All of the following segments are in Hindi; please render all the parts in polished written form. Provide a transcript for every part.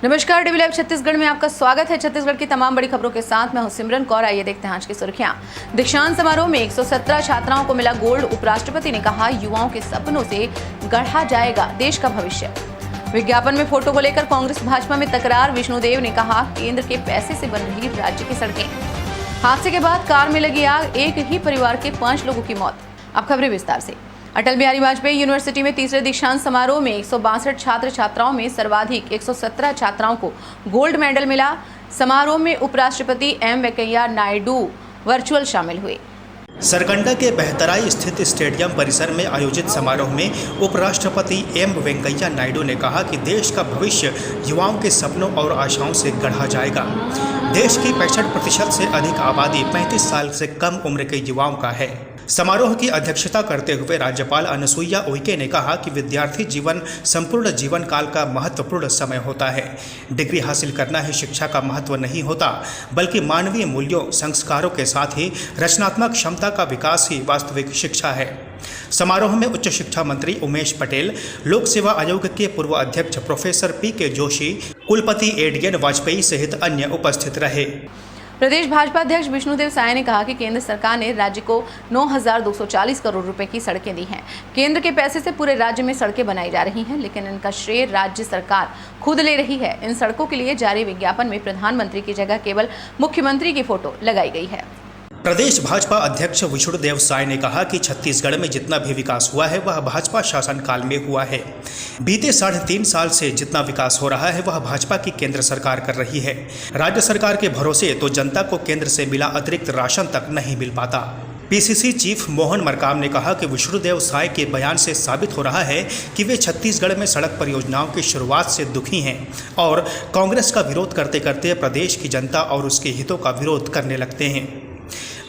नमस्कार, डीवी लाइव छत्तीसगढ़ में आपका स्वागत है। छत्तीसगढ़ की तमाम बड़ी खबरों के साथ मैं हूं सिमरन कौर। आइए देखते हैं आज की सुर्खियां। दीक्षांत समारोह में 117 छात्राओं को मिला गोल्ड। उपराष्ट्रपति ने कहा, युवाओं के सपनों से गढ़ा जाएगा देश का भविष्य। विज्ञापन में फोटो को लेकर कांग्रेस भाजपा में तकरार। विष्णुदेव ने कहा, केंद्र के पैसे से बन रही राज्य की सड़कें। हादसे के बाद कार में लगी आग, एक ही परिवार के 5 लोगों की मौत। अब खबरें विस्तार से। अटल बिहारी वाजपेयी यूनिवर्सिटी में तीसरे दीक्षांत समारोह में 162 छात्र छात्राओं में सर्वाधिक 117 छात्राओं को गोल्ड मेडल मिला। समारोह में उपराष्ट्रपति एम वेंकैया नायडू वर्चुअल शामिल हुए। सरकंडा के बहतराई स्थित स्टेडियम परिसर में आयोजित समारोह में उपराष्ट्रपति एम वेंकैया नायडू ने कहा कि देश का भविष्य युवाओं के सपनों और आशाओं से गढ़ा जाएगा। देश की 65% से अधिक आबादी 35 साल से कम उम्र के युवाओं का है। समारोह की अध्यक्षता करते हुए राज्यपाल अनुसुईया उइके ने कहा कि विद्यार्थी जीवन संपूर्ण जीवन काल का महत्वपूर्ण समय होता है। डिग्री हासिल करना ही शिक्षा का महत्व नहीं होता, बल्कि मानवीय मूल्यों, संस्कारों के साथ ही रचनात्मक क्षमता का विकास ही वास्तविक शिक्षा है। समारोह में उच्च शिक्षा मंत्री उमेश पटेल, लोक सेवा आयोग के पूर्व अध्यक्ष प्रोफेसर पी.के. जोशी, कुलपति एडीएन वाजपेयी सहित अन्य उपस्थित रहे। प्रदेश भाजपा अध्यक्ष विष्णुदेव साय ने कहा कि केंद्र सरकार ने राज्य को 9,240 करोड़ रुपए की सड़कें दी हैं। केंद्र के पैसे से पूरे राज्य में सड़कें बनाई जा रही हैं, लेकिन इनका श्रेय राज्य सरकार खुद ले रही है। इन सड़कों के लिए जारी विज्ञापन में प्रधानमंत्री की जगह केवल मुख्यमंत्री की फोटो लगाई गई है। प्रदेश भाजपा अध्यक्ष विष्णुदेव साय ने कहा कि छत्तीसगढ़ में जितना भी विकास हुआ है वह भाजपा शासनकाल में हुआ है। बीते 3.5 साल से जितना विकास हो रहा है वह भाजपा की केंद्र सरकार कर रही है। राज्य सरकार के भरोसे तो जनता को केंद्र से मिला अतिरिक्त राशन तक नहीं मिल पाता। पीसीसी चीफ मोहन मरकाम ने कहा कि विष्णुदेव साय के बयान से साबित हो रहा है कि वे छत्तीसगढ़ में सड़क परियोजनाओं की शुरुआत से दुखी हैं और कांग्रेस का विरोध करते करते प्रदेश की जनता और उसके हितों का विरोध करने लगते हैं।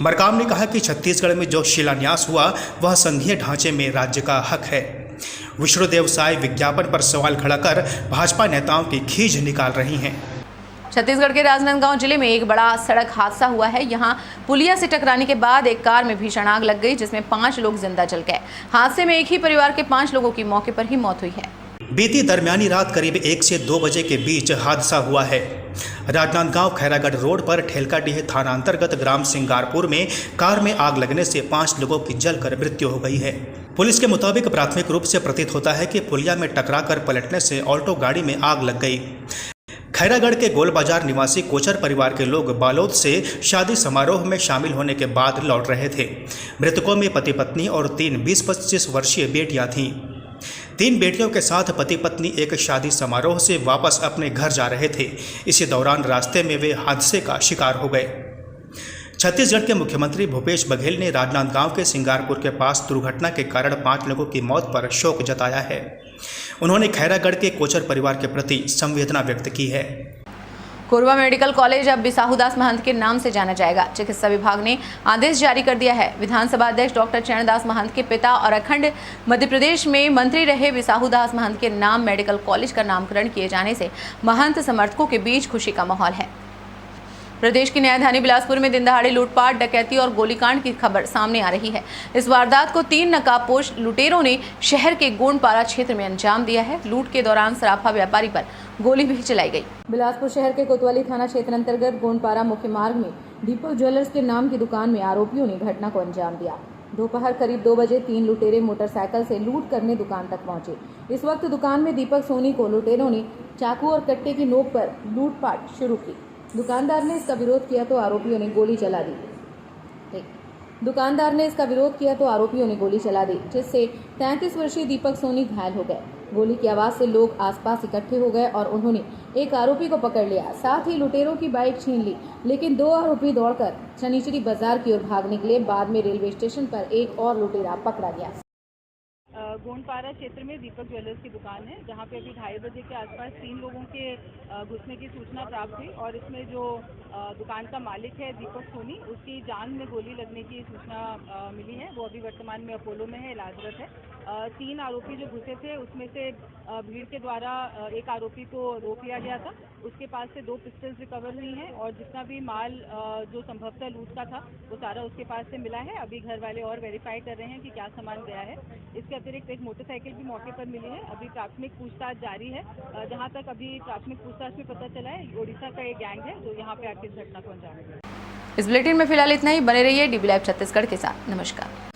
मरकाम ने कहा कि छत्तीसगढ़ में जो शिलान्यास हुआ वह संघीय ढांचे में राज्य का हक है। विष्णुदेव साय विज्ञापन पर सवाल खड़ा कर भाजपा नेताओं की खींच निकाल रही हैं। छत्तीसगढ़ के राजनांदगांव जिले में एक बड़ा सड़क हादसा हुआ है। यहां पुलिया से टकराने के बाद एक कार में भीषण आग लग गई, जिसमें 5 लोग जिंदा जल गए। हादसे में एक ही परिवार के 5 लोगों की मौके पर ही मौत हुई है। बीती दरमियानी रात करीब 1 से 2 बजे के बीच हादसा हुआ है। राजनांदगांव खैरागढ़ रोड पर ठेलकाडीह थाना अंतर्गत ग्राम सिंगारपुर में कार में आग लगने से 5 लोगों की जलकर मृत्यु हो गई है। पुलिस के मुताबिक प्राथमिक रूप से प्रतीत होता है कि पुलिया में टकराकर पलटने से ऑल्टो गाड़ी में आग लग गई। खैरागढ़ के गोल बाजार निवासी कोचर परिवार के लोग बालोद से शादी समारोह में शामिल होने के बाद लौट रहे थे। मृतकों में पति पत्नी और 3 20-25 वर्षीय बेटियां थीं। 3 बेटियों के साथ पति पत्नी एक शादी समारोह से वापस अपने घर जा रहे थे। इसी दौरान रास्ते में वे हादसे का शिकार हो गए। छत्तीसगढ़ के मुख्यमंत्री भूपेश बघेल ने राजनांदगांव के सिंगारपुर के पास दुर्घटना के कारण 5 लोगों की मौत पर शोक जताया है। उन्होंने खैरागढ़ के कोचर परिवार के प्रति संवेदना व्यक्त की है। कोरबा मेडिकल कॉलेज अब बिसाहूदास महंत के नाम से जाना जाएगा। चिकित्सा विभाग ने आदेश जारी कर दिया है। विधानसभा अध्यक्ष डॉक्टर चरणदास महंत के पिता और अखंड मध्य प्रदेश में मंत्री रहे बिसाहूदास महंत के नाम मेडिकल कॉलेज का नामकरण किए जाने से महंत समर्थकों के बीच खुशी का माहौल है। प्रदेश की न्यायधानी बिलासपुर में दिन दहाड़े लूटपाट, डकैती और गोलीकांड की खबर सामने आ रही है। इस वारदात को 3 नकाबपोश लुटेरों ने शहर के गोंडपारा क्षेत्र में अंजाम दिया है। लूट के दौरान सराफा व्यापारी पर गोली भी चलाई गई। बिलासपुर शहर के कोतवाली थाना क्षेत्र अंतर्गत गोंडपारा मुख्य मार्ग में दीपक ज्वेलर्स के नाम की दुकान में आरोपियों ने घटना को अंजाम दिया। दोपहर करीब 2 बजे 3 लुटेरे मोटरसाइकिल से लूट करने दुकान तक पहुंचे। इस वक्त दुकान में दीपक सोनी को लुटेरों ने चाकू और कट्टे की नोक पर लूटपाट शुरू की। दुकानदार ने इसका विरोध किया तो आरोपियों ने गोली चला दी। जिससे 33 वर्षीय दीपक सोनी घायल हो गए। गोली की आवाज से लोग आसपास इकट्ठे हो गए और उन्होंने एक आरोपी को पकड़ लिया। साथ ही लुटेरों की बाइक छीन ली, लेकिन 2 आरोपी दौड़कर शनिचरी बाजार की ओर भाग निकले। बाद में रेलवे स्टेशन पर एक और लुटेरा पकड़ा गया। गोंडपारा क्षेत्र में दीपक ज्वेलर्स की दुकान है, जहां पे अभी 2:30 बजे के आसपास 3 लोगों के घुसने की सूचना प्राप्त हुई और इसमें जो दुकान का मालिक है दीपक सोनी, उसकी जान में गोली लगने की सूचना मिली है। वो अभी वर्तमान में अपोलो में है, इलाजरत है। 3 आरोपी जो घुसे थे उसमें से भीड़ के द्वारा एक आरोपी को रोक लिया गया था। उसके पास से 2 पिस्टल्स रिकवर हुई हैं और जितना भी माल जो संभवतः लूट का था वो सारा उसके पास से मिला है। अभी घर वाले और वेरीफाई कर रहे हैं कि क्या सामान गया है। इसके अतिरिक्त अतिरिक्त एक मोटरसाइकिल भी मौके पर मिली है। अभी प्राथमिक पूछताछ जारी है। जहां तक अभी प्राथमिक पूछताछ में पता चला है ओडिशा का ये गैंग है जो यहाँ पे आके इस घटना को अंजाम दिया। इस बुलेटिन में फिलहाल इतना ही। बने रहिए DB लाइव छत्तीसगढ़ के साथ। नमस्कार।